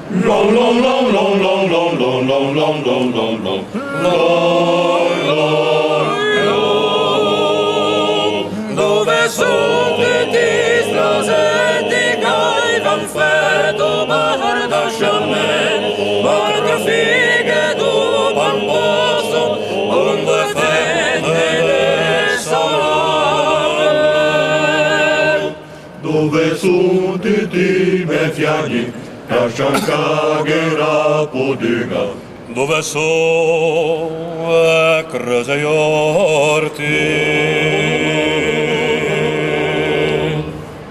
Long, long, long, long, long, long, long, long, long, long, long, long, Dove sono tutti strasenti che van freddo guarda sciame, guarda fighe du buon posto, un due fette salame. Dove sono tutti i miei fiagli, lascian cagare poduga. Dove sono crese gli orti?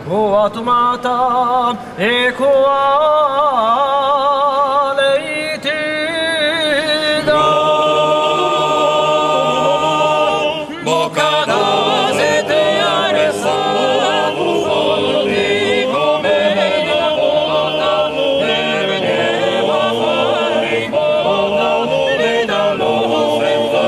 Coatumata e coaleitida, bocca d'ase te arresta, volti come la volta, e vedeva fare volta, e da loro freddo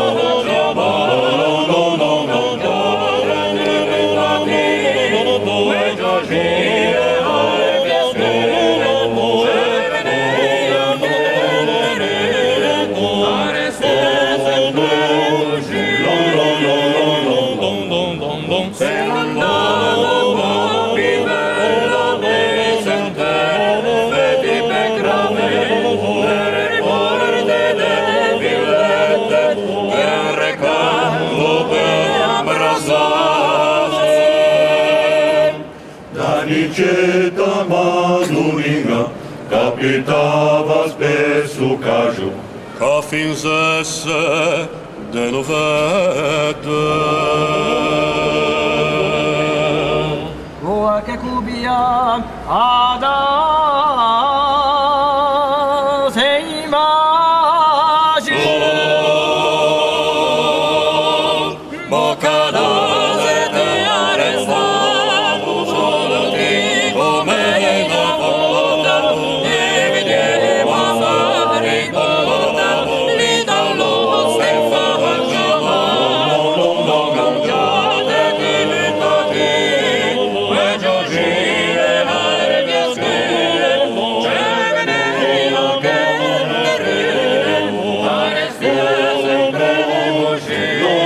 Niceta maduringa, capitava spesso cajo. Ca finzesse de novette. Qualche cubia ad se immagino, bocca d'ase te arresta, volti come la volta, e vedeva fare volta, lì dallo stefa non cambiate diventati, e giocire alle piascure, c'è venire che ride, a restare sempre così.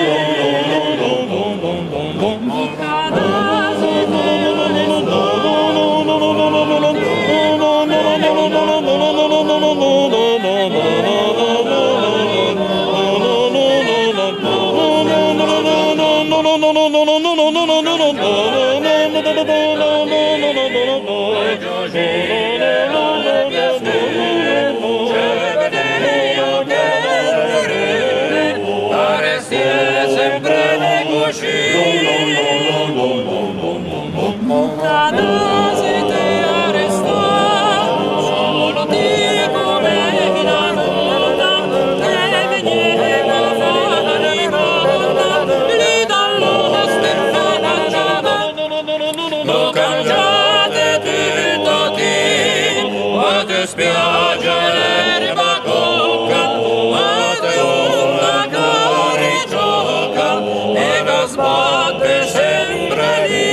Spiaggia l'erba cocca, ma te una cari gioca, e che sbatte sempre lì.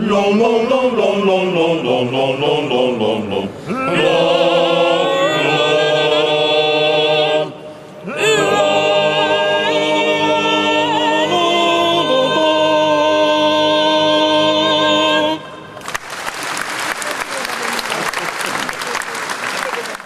Long, long, long, long, long, long, long, long, long, long, long, long.